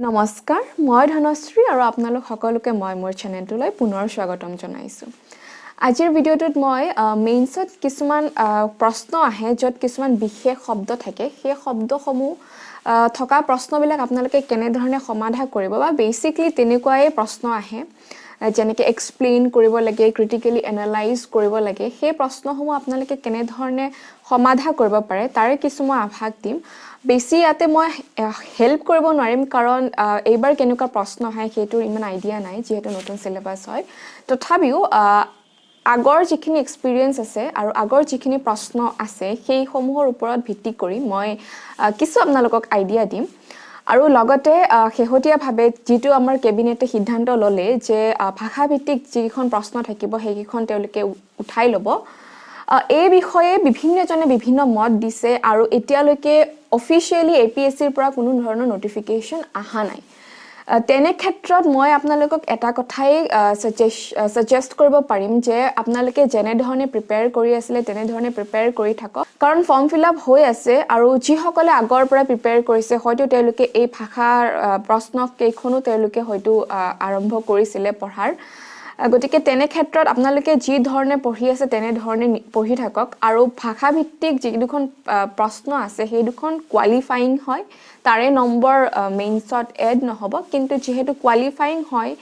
নমস্কাৰ মই ধনশ্ৰী আৰু আপোনালোক সকলোকে মই মোৰ চেনেলটোলৈ পুনৰ স্বাগতম জনাইছো আজিৰ ভিডিঅ'টোত মই মেইনছত কিছুমান প্ৰশ্ন আহে য'ত কিছুমান বিশেষ শব্দ থাকে সেই শব্দসমূহ থকা প্ৰশ্নবিলাক আপোনালোকে কেনে ধৰণে সমাধান কৰিব বা বেসিক্যালি তেনেকুৱাই প্ৰশ্ন আহে যেনেকৈ এক্সপ্লেইন কৰিব লাগে ক্ৰিটিক্যালি এনালাইজ কৰিব লাগে সেই প্ৰশ্নসমূহ আপোনালোকে কেনে ধৰণে সমাধান কৰিব পাৰে তাৰে কিছুমান আভাস দিম বেছি ইয়াতে মই হেল্প কৰিব নোৱাৰিম কাৰণ এইবাৰ কেনেকুৱা প্ৰশ্ন আহে সেইটো ইমান আইডিয়া নাই যেহেতু নতুন সিলেবাস হয় তথাপিও আগৰ যিখিনি এক্সপেৰিয়েন্স আছে আৰু আগৰ যিখিনি প্ৰশ্ন আছে সেই সমূহৰ ওপৰত ভিত্তি কৰি মই কিছু আপোনালোকক আইডিয়া দিম আৰু লগতে শেহতীয়াভাৱে যেটো আমাৰ কেবিনেটে সিদ্ধান্ত ললে যে ভাষাভিত্তিক যিখন প্ৰশ্ন থাকিব সেইখন তেওঁলোকে উঠাই ল'ব এই বিষয়ে বিভিন্নজনে বিভিন্ন মত দিছে আৰু এতিয়ালৈকে অফিচিয়ালি এপিএসসিৰ পৰা কোনো ধৰণৰ নটিফিকেশন আহা নাই তেনে ক্ষেত্ৰত মই আপোনালোকক এটা কথাই সাজেষ্ট কৰিব পাৰিম যে আপোনালোকে যেনে ধৰণে প্ৰিপেয়াৰ কৰি আছিল তেনে ধৰণে প্ৰিপেয়াৰ কৰি থাকক কাৰণ ফৰ্ম ফিল আপ হৈ আছে আৰু যিসকলে আগৰ পৰা প্ৰিপেয়াৰ কৰিছে হয়তো তেওঁলোকে এই ভাষাৰ প্ৰশ্ন কেইখনো তেওঁলোকে হয়তো আৰম্ভ কৰিছিল পঢ়াৰ গতিকে তেনে ক্ষেত্ৰত আপোনালোকে যি ধৰণে পঢ়ি আছে তেনে ধৰণে পঢ়ি থাকক আৰু ভাষা ভিত্তিক যি দুখন প্ৰশ্ন আছে সেই দুখন কোৱালিফাইং হয় তাৰে নম্বৰ মেইনছত এড নহব কিন্তু যেহেতু কোৱালিফাইং হয়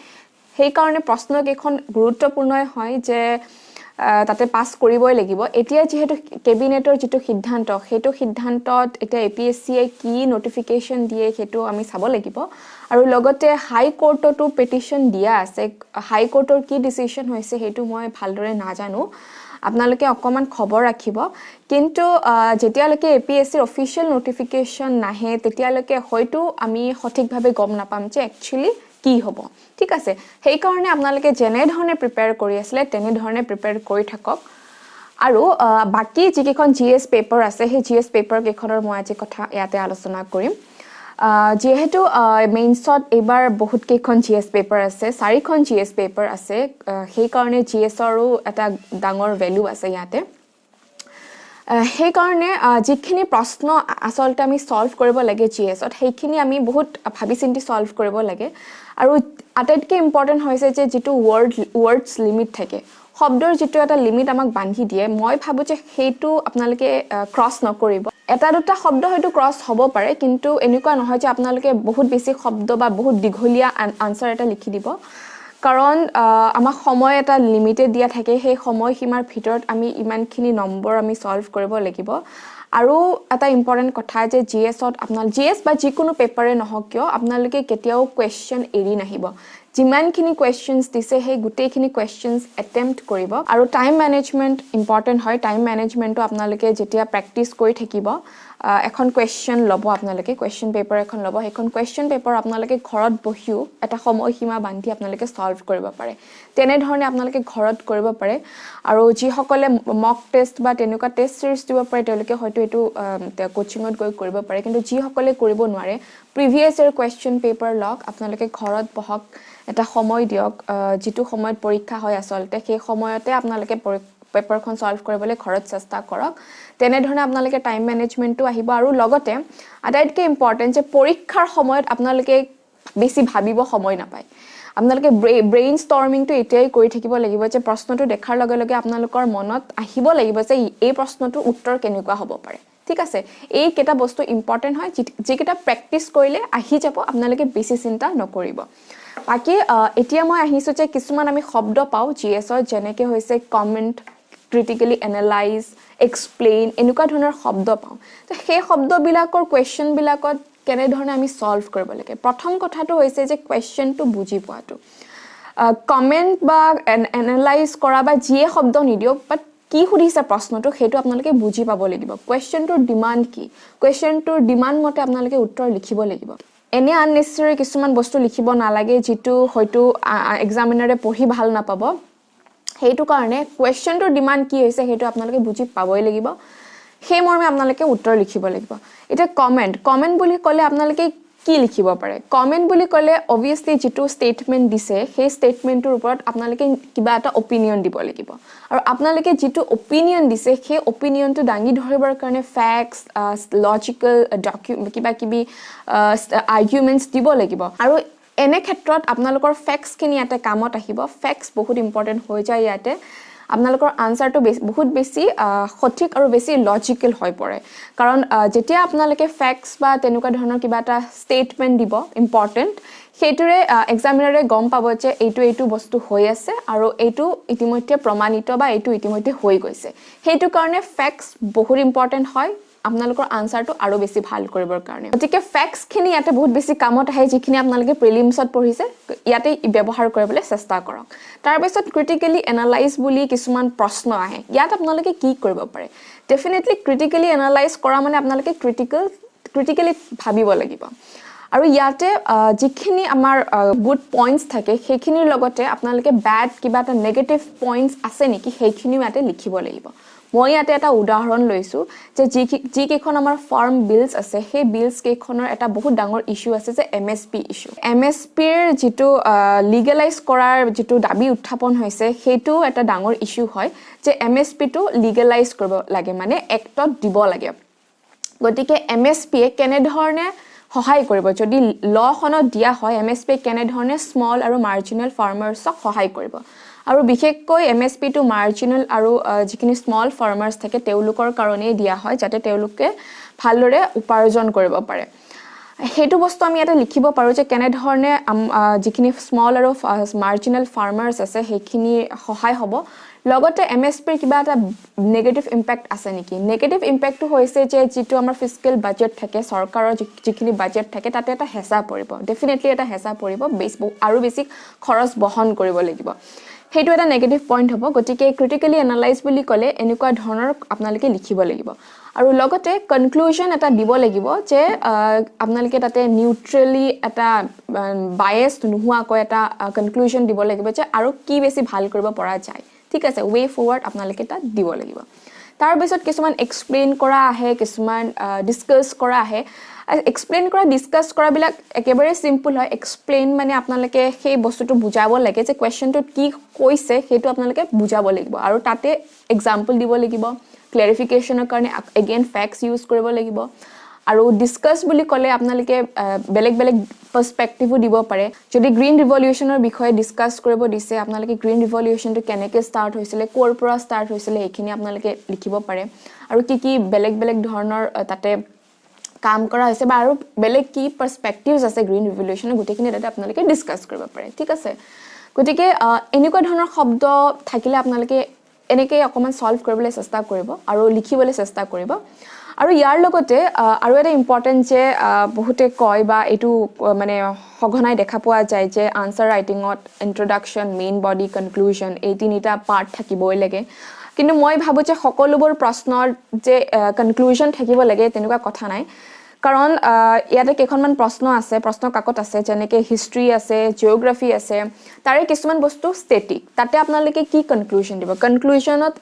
সেই কাৰণে প্ৰশ্ন কেইখন গুৰুত্বপূৰ্ণ হয় যে তাতে পাস কৰিবই লাগিব এতিয়া যেহেতু কেবিনেটৰ যেটো সিদ্ধান্ত হেতু সিদ্ধান্তত এটা এপিএসসি কি নটিফিকেশন দিয়ে হেতু আমি চাব লাগিব আৰু লগতে হাই কোৰ্টটো পিটিশন দিয়া আছে হাই কোৰ্টৰ কি ডিসিশন হৈছে হেতু মই ভালদৰে নাজানো আপোনালোকে অকমান খবৰ ৰাখিব কিন্তু যেতিয়ালৈকে এপিএসসিৰ অফিচিয়েল নটিফিকেশন নাহে তেতিয়ালৈকে হয়তো আমি সঠিকভাৱে গম নাপাম যে একচুয়ালি কি হ'ব ঠিক আছে সেই কাৰণে আপোনালোকে যেনে ধৰণে প্ৰিপেয়াৰ কৰি আছিল তেনে ধৰণে প্ৰিপেয়াৰ কৰি থাকক আৰু বাকি যিকেখন জিএস পেপাৰ আছে সেই জিএস পেপাৰ কেখনৰ মই আজি কথা ইয়াতে আলোচনা কৰিম যেহেতু মেইনছত এবাৰ বহুত কেখন জিএস পেপাৰ আছে চাৰিখন জিএস পেপাৰ আছে সেই কাৰণে জিএসৰো এটা ডাঙৰ ভ্যালু আছে ইয়াতে সেই কাৰণে যিখিনি প্ৰশ্ন আসলতে আমি সলভ কৰিব লাগে জিএছত সেইখিনি আমি বহুত ভাবি চিন্তি সলভ কৰিব লাগে আৰু আটাইতকৈ ইম্পৰ্টেন্ট হৈছে যে যেটো ওয়াৰ্ডছ লিমিট থাকে শব্দৰ যেটো এটা লিমিট আমাক বান্ধি দিয়ে মই ভাবো যে হেতু আপোনালোকে ক্ৰস নকৰিব এটা দুটা শব্দ হয়তো ক্ৰস হ'ব পাৰে কিন্তু এনেকুৱা নহয় যে আপোনালোকে বহুত বেছি শব্দ বা বহুত দীঘলীয়া আনসাৰ এটা লিখি দিব কাৰণ আমাক সময় এটা লিমিটেড দিয়া থাকে সেই সময় সীমাৰ ভিতৰত আমি ইমানখিনি নম্বৰ আমি সলভ কৰিব লাগিব আৰু এটা ইম্পৰ্টেন্ট কথা যে জিএছত আপোনাল জিএস বা যিকোনো পেপাৰে নহক কিয় আপোনালোকে কেতিয়াও কোৱেশ্চন এৰি নাহিব যিমানখিনি কোৱেশ্চনছ দিছে সেই গুটেইখিনি কোৱেশ্চনছ এটেম্প্ট কৰিব আৰু টাইম মেনেজমেন্ট ইম্পৰ্টেন্ট হয় টাইম মেনেজমেন্টটো আপোনালোকে যেতিয়া প্ৰেক্টিস কৰি থাকিব এখন কোৱেশ্চন লব আপোনালোকে কোৱেশ্চন পেপাৰ এখন লব হেখন কোৱেশ্চন পেপাৰ আপোনালোকে ঘৰত বহিও এটা সময় সীমা বান্ধি আপোনালোকে সলভ কৰিব পাৰে তেনে ধৰণে আপোনালোকে ঘৰত কৰিব পাৰে আৰু যি সকলে মক টেষ্ট বা তেনেকুৱা টেষ্ট সিৰিজ দিব পাৰে তেওঁলোকে হয়তো এটো কোচিংত গৈ কৰিব পাৰে কিন্তু যি সকলে কৰিব নোৱাৰে প্ৰিভিয়াস ইয়াৰ কোৱেশ্চন পেপাৰ লক আপোনালোকে ঘৰত বহক এটা সময় দিয়ক যেটো সময়ত পৰীক্ষা হয় আসলতে সেই সময়তে আপোনালোকে পেপাৰখন সলভ কৰিবলৈ ঘৰত চেষ্টা কৰক তেনে ধৰণে আপোনালোকে টাইম মেনেজমেন্টটো আহিব আৰু লগতে আটাইতকৈ ইম্পৰ্টেন্ট যে পৰীক্ষাৰ সময়ত আপোনালোকে বেছি ভাবিব সময় নাপায় আপোনালোকে ব্ৰেইন ষ্টৰ্মিংটো এতিয়াই কৰি থাকিব লাগিব যে প্ৰশ্নটো দেখাৰ লগে লগে আপোনালোকৰ মনত আহিব লাগিব যে এই প্ৰশ্নটোৰ উত্তৰ কেনেকুৱা হ'ব পাৰে ঠিক আছে এই কেটা বস্তু ইম্পৰ্টেন্ট হয় যিকেটা প্ৰেক্টিস কৰিলে আহি যাব আপোনালোকে বেছি চিন্তা নকৰিব বাকি এতিয়া মই আহিছো যে কিছুমান আমি শব্দ পাও জিএছৰ যেনেকৈ হৈছে কমেন্ট ক্ৰিটিক্যালি এনালাইজ এক্সপ্লেইন এনেকুৱা ধৰণৰ শব্দ পাও তো সেই শব্দবিলাকৰ কোৱেশ্চন বিলাকত কেনে ধৰণে আমি সলভ কৰিব লাগে প্ৰথম কথাটো হৈছে যে কোৱেশ্চনটো বুজি পোৱাটো কমেন্ট বা এনালাইজ কৰা বা যিয়ে শব্দ নিদিওক বাট কি সুধিছে প্ৰশ্নটো হেতু আপোনালোকে বুজি পাব লাগিব কোৱেশ্চনটোৰ ডিমান্ড কি কোৱেশ্চনটোৰ ডিমান্ড মতে আপোনালোকে উত্তৰ লিখিব লাগিব এনে আননেসেসাৰী কিছুমান বস্তু লিখিব নালাগে যেটো হয়তো এক্সামিনাৰে পঢ়ি ভাল নাপাব হেতু কাৰণে কোৱেশ্চনটোৰ ডিমান্ড কি হৈছে হেতু আপোনালোকে বুজি পাবই লাগিব সেই মৰ্মে আপোনালোকে উত্তৰ লিখিব লাগিব এটা কমেন্ট বুলি ক'লে আপোনালোকে কি লিখিব পাৰে কমেন্ট বুলি ক'লে obviously যেটো স্টেটমেন্ট দিছে সেই স্টেটমেন্টৰ ওপৰত আপোনালোকে কিবা এটা অপিনিয়ন দিব লাগিব আৰু আপোনালোকে যেটো অপিনিয়ন দিছে সেই অপিনিয়নটো দাঙি ধৰিবৰ কাৰণে ফ্যাক্টস লজিক্যাল কিবা কিবি আৰ্গুমেন্টস দিব লাগিব আৰু এনে ক্ষেত্ৰত আপোনালোকৰ ফ্যাক্টস খিনি ইয়াতে কামত আহিব ফ্যাক্টস বহুত ইম্পৰ্টেন্ট হৈ যায় ইয়াতে আপোনালোকৰ আনসাৰটো বহুত বেছি সঠিক আৰু বেছি লজিক্যাল হৈ পৰে কাৰণ যেতিয়া আপোনালোকে ফ্যাক্টস বা তেনেকুৱা ধৰণৰ কিবা এটা স্টেটমেন্ট দিব ইম্পৰ্টেন্ট সেইটোৰে এক্সামিনাৰে গম পাব যে এইটো বস্তু হৈ আছে আৰু এইটো ইতিমধ্যে প্ৰমাণিত বা এইটো ইতিমধ্যে হৈ গৈছে সেইটো কাৰণে ফ্যাক্টস বহুত ইম্পৰ্টেন্ট হয় আপোনালোকৰ আনসাৰটো আৰু বেছি ভাল কৰিবৰ কাৰণে গতিকে ফ্যাক্টস খিনি ইয়াতে বহুত বেছি কামত আহে যিখিনি আপোনালোকে প্ৰিলিমছত পঢ়িছে ইয়াতে ব্যৱহাৰ কৰিবলৈ চেষ্টা কৰক তাৰ পিছত ক্ৰিটিক্যালি এনালাইজ বুলি কিছুমান প্ৰশ্ন আহে ইয়াত আপোনালোকে কি কৰিব পাৰে ডেফিনেটলি ক্ৰিটিক্যালি এনালাইজ কৰা মানে আপোনালোকে ক্ৰিটিক্যালি ভাবিব লাগিব আৰু ইয়াতে যিখিনি আমাৰ গুড পইণ্টস থাকে সেইখিনিৰ লগতে আপোনালোকে ব্যাড কিবা এটা নেগেটিভ পইণ্টস আছে নেকি সেইখিনিও ইয়াতে লিখিব লাগিব মই ইয়াতে এটা উদাহৰণ লৈছো যে যি কেখন আমাৰ ফাৰ্ম বিলস আছে সেই বিলস কেখনৰ এটা বহুত ডাঙৰ ইস্যু আছে যে এমএসপি ইস্যু এমএসপিৰ যেটো লিগেলাইজ কৰাৰ যেটো দাবী উত্থাপন হৈছে সেইটো এটা ডাঙৰ ইস্যু হয় যে এমএসপি টো লিগেলাইজ কৰিব লাগে মানে এক্টত দিব লাগে গতিকে এমএসপি কেনে ধৰণে সহায় কৰিব যদি লখনত দিয়া হয় এমএসপি কেনে ধৰণে স্মল আৰু মাৰ্জিনাল ফাৰ্মাৰ্ছক সহায় কৰিব আৰু বিশেষকৈ এমএসপি টো মাৰ্জিনাল আৰু যিখিনি স্মল ফাৰ্মাৰ্ছ থাকে তেওঁলোকৰ কাৰণে দিয়া হয় যাতে তেওঁলোকে ভালদৰে উপাৰ্জন কৰিব পাৰে হেতু বস্তু আমি এটা লিখিব পাৰো যে কেনে ধৰণে যিখিনি স্মল আৰু মাৰ্জিনাল ফাৰ্মাৰ্ছ আছে সেইখিনি সহায় হ'ব লগতে এমএসপিৰ কিবা এটা নেগেটিভ ইম্প্যাক্ট আছে নেকি নেগেটিভ ইম্প্যাক্টটো হৈছে যে যেটো আমাৰ ফিস্কেল বাজেট থাকে সৰকাৰৰ যিখিনি বাজেট থাকে তাতে এটা হেঁচা পৰিব ডেফিনেটলি এটা হেঁচা পৰিব আৰু বেছি খৰচ বহন কৰিব লাগিব হেতু এটা নেগেটিভ পইণ্ট হ'ব গতিকে ক্ৰিটিক্যালি এনালাইজ বুলি ক'লে এনেকুৱা ধৰণৰ আপোনালোকে লিখিব লাগিব আৰু লগতে কনক্লুজন এটা দিব লাগিব যে আপোনালোকে তাতে নিউট্ৰেলি এটা বায়াস নোহোৱাকৈ এটা কনক্লুজন দিব লাগিব যে আৰু কি বেছি ভাল কৰিব পৰা যায় ঠিক আছে ওয়ে ফৰৱাৰ্ড আপোনালোকে তাত দিব লাগিব তাৰ পিছত কিছুমান এক্সপ্লেইন কৰা আহে কিছুমান ডিসকাস কৰা আহে এক্সপ্লেইন কৰা ডিসকাস কৰা বিলাক একেবাৰে সিম্পল হয় এক্সপ্লেইন মানে আপোনালোকে সেই বস্তুটো বুজাব লাগে যে কোৱেশ্চনটোত কি কৈছে হেতু আপোনালোকে বুজাব লাগিব আৰু তাতে এক্সাম্পল দিব লাগিব ক্লাৰিফিকেশনৰ কাৰণে এগেইন ফ্যাক্টস ইউজ কৰিব লাগিব আৰু ডিসকাস বুলি ক'লে আপোনালোকে বেলেগ বেলেগ পাৰ্সপেক্টিভো দিব পাৰে যদি গ্ৰীণ ৰিভলিউচনৰ বিষয়ে ডিসকাস কৰিব দিছে আপোনালোকে গ্ৰীণ ৰিভলিউচনটো কেনেকৈ ষ্টাৰ্ট হৈছিল কোৰ পৰা ষ্টাৰ্ট হৈছিল এইখিনি আপোনালোকে লিখিব পাৰে আৰু কি বেলেগ বেলেগ ধৰণৰ তাতে কাম কৰা হৈছে বা আৰু বেলেগ কি পাৰ্সপেক্টিভস আছে গ্ৰীণ ৰিভলিউচনৰ গুটেখিনি তাতে আপোনালোকে ডিসকাস কৰিব পাৰে ঠিক আছে গতিকে এনেকুৱা ধৰণৰ শব্দ থাকিলে আপোনালোকে এনেকৈ অকমান সলভ কৰিবলৈ চেষ্টা কৰিব আৰু লিখিবলৈ চেষ্টা কৰিব আৰু ইয়াৰ লগতে আৰু এটা ইম্পৰ্টেন্ট যে বহুতে কয় বা এটো মানে সঘনাই দেখা পোৱা যায় যে আনসাৰ ৰাইটিংত ইন্ট্ৰোডাকশন মেইন বডি কনক্লুজন এই তিনিটা পাৰ্ট থাকিবই লাগে কিন্তু মই ভাবো যে সকলোবোৰ প্ৰশ্নৰ যে কনক্লুজন থাকিব লাগে তেনেকুৱা কথা নাই কাৰণ ইয়াতে কেখনমান প্ৰশ্ন আছে প্ৰশ্ন কাকত আছে যেনেকৈ হিষ্ট্ৰী আছে জিওগ্ৰাফি আছে তাৰে কিছুমান বস্তু ষ্টেটিক তাতে আপোনালোকে কি কনক্লুজন দিব কনক্লুজনত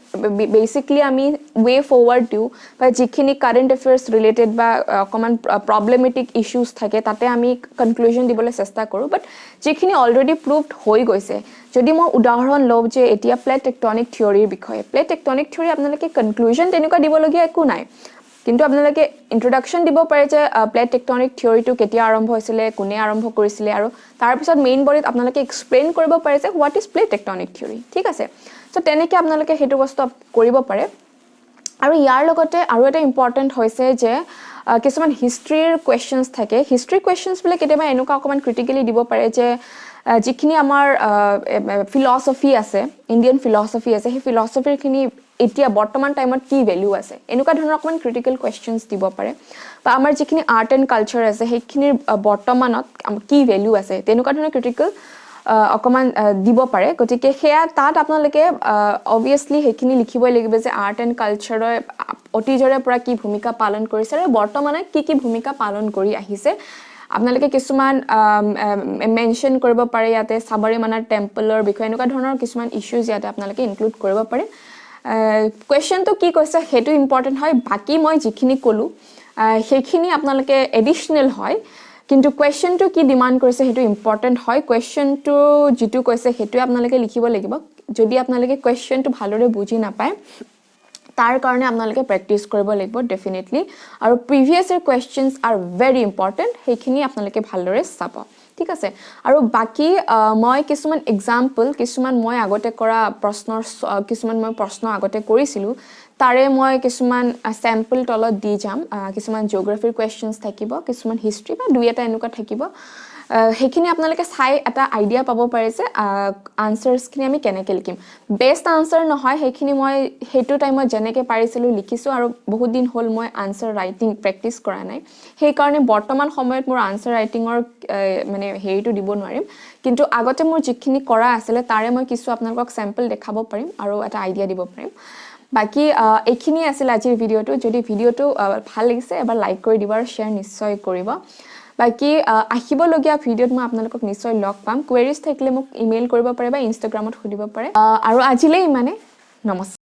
বেসিক্যালি আমি ওয়ে ফৰৱাৰ্ড দিও বা যিখিনি কাৰেন্ট এফেয়াৰ্স ৰিলেটেড বা অকমান প্ৰবলেমেটিক ইস্যুজ থাকে তাতে আমি কনক্লুজন দিবলৈ চেষ্টা কৰো বাট যিখিনি অলৰেডি প্ৰুভড হৈ গৈছে যদি মই উদাহৰণ লওঁ যে এতিয়া প্লেট টেকটনিক থিওৰিৰ বিষয়ে প্লেট টেকটনিক থিওৰি আপোনালোকে কনক্লুজন তেনেকুৱা দিবলগীয়া একো নাই কিন্তু আপোনালোকে ইন্ট্ৰোডাকশন দিব পাৰে যে প্লেট টেকটনিক থিওৰিটো কেতিয়া আৰম্ভ হৈছিল কোনে আৰম্ভ কৰিছিল আৰু তাৰ পিছত মেইন বডিত আপোনালোকে এক্সপ্লেইন কৰিব পাৰে যে what is plate tectonic theory ঠিক আছে সো তেনেকৈ আপোনালোকে হেতু বস্তু কৰিব পাৰে আৰু ইয়াৰ লগতে আৰু এটা ইম্পৰ্টেন্ট হৈছে যে কিছুমান হিষ্ট্ৰীৰ কোৱেশ্চনছ থাকে হিষ্ট্ৰী কোৱেশ্চনছ বিলাক কেতিয়াবা এনেকুৱা অকমান ক্ৰিটিক্যালি দিব পাৰে যে যিখিনি আমাৰ ফিলসফি আছে ইণ্ডিয়ান ফিলসফি আছে সেই ফিলসফিৰখিনি এতিয়া বৰ্তমান টাইমত কি ভ্যালু আছে এনেকুৱা ধৰণৰ অকমান ক্ৰিটিক্যাল কোৱেশ্চনছ দিব পাৰে বা আমাৰ যিখিনি আৰ্ট এণ্ড কালচাৰ আছে সেইখিনিৰ বৰ্তমানত কি ভ্যালু আছে তেনেকুৱা ধৰণৰ ক্ৰিটিক্যাল অকমান দিব পাৰে গতিকে হেয়া তাত আপোনালোকে অবভিয়াসলি হেখিনি লিখিবই লাগিব যে আৰ্ট এণ্ড কালচাৰৰ অতীজৰে পৰা কি ভূমিকা পালন কৰিছে আৰু বৰ্তমানে কি ভূমিকা পালন কৰি আহিছে আপোনালোকে কিছুমান মেনশন কৰিব পাৰে ইয়াতে সাবৰিমানাৰ টেম্পলৰ বিষয়ে এনেকুৱা ধৰণৰ কিছুমান ইস্যুজ ইয়াতে আপোনালোকে ইনক্লুড কৰিব পাৰে কোৱেশ্চন তো কি কৈছে হেতু ইম্পৰ্টেন্ট হয় বাকি মই যিখিনি কলো সেইখিনি আপোনালোকে এডিশনাল হয় কিন্তু কুৱেশ্যনটো কি ডিমাণ্ড কৰিছে সেইটো ইম্পৰ্টেণ্ট হয় কুৱেশ্যনটো যিটো কৈছে সেইটোৱে আপোনালোকে লিখিব লাগিব যদি আপোনালোকে কুৱেশ্যনটো ভালদৰে বুজি নাপায় তাৰ কাৰণে আপোনালোকে প্ৰেক্টিছ কৰিব লাগিব ডেফিনেটলি আৰু previous year questions R very important সেইখিনি আপোনালোকে ভালদৰে চাব ঠিক আছে আৰু বাকি মই কিছুমান এক্সাম্পল কিছুমান মই আগতে কৰা প্ৰশ্ন আগতে কৰিছিলোঁ তাৰে মই কিছুমান চেম্পল তলত দি যাম কিছুমান জিঅ'গ্ৰাফিৰ কুৱেশ্যনছ থাকিব কিছুমান হিষ্ট্ৰী বা দুই এটা এনেকুৱা থাকিব সেইখিনি আপোনালোকে চাই এটা আইডিয়া পাব পাৰে যে আনসাৰ্ছখিনি আমি কেনেকৈ লিখিম বেষ্ট আনসাৰ নহয় সেইখিনি মই সেইটো টাইমত যেনেকৈ পাৰিছিলোঁ লিখিছোঁ আৰু বহুত দিন হ'ল মই আনসাৰ ৰাইটিং প্ৰেক্টিছ কৰা নাই সেইকাৰণে বৰ্তমান সময়ত মোৰ আনসাৰ ৰাইটিঙৰ মানে হেৰিটো দিব নোৱাৰিম কিন্তু আগতে মোৰ যিখিনি কৰা আছিলে তাৰে মই কিছু আপোনালোকক চেম্পল দেখাব পাৰিম আৰু এটা আইডিয়া দিব পাৰিম বাকি এইখিনি আছিল আজিৰ ভিডিঅ'টো যদি ভিডিঅ'টো ভাল লাগিছে এবাৰ লাইক কৰি দিব আৰু শ্বেয়াৰ নিশ্চয় কৰিব বাকি আহিবলগীয়া ভিডিঅ'ত মই আপোনালোকক নিশ্চয় লগ পাম কুৱেৰিজ থাকিলে মোক ইমেইল কৰিব পাৰে বা ইনষ্টাগ্ৰামত সুধিব পাৰে আৰু আজিলৈ ইমানে নমস্কাৰ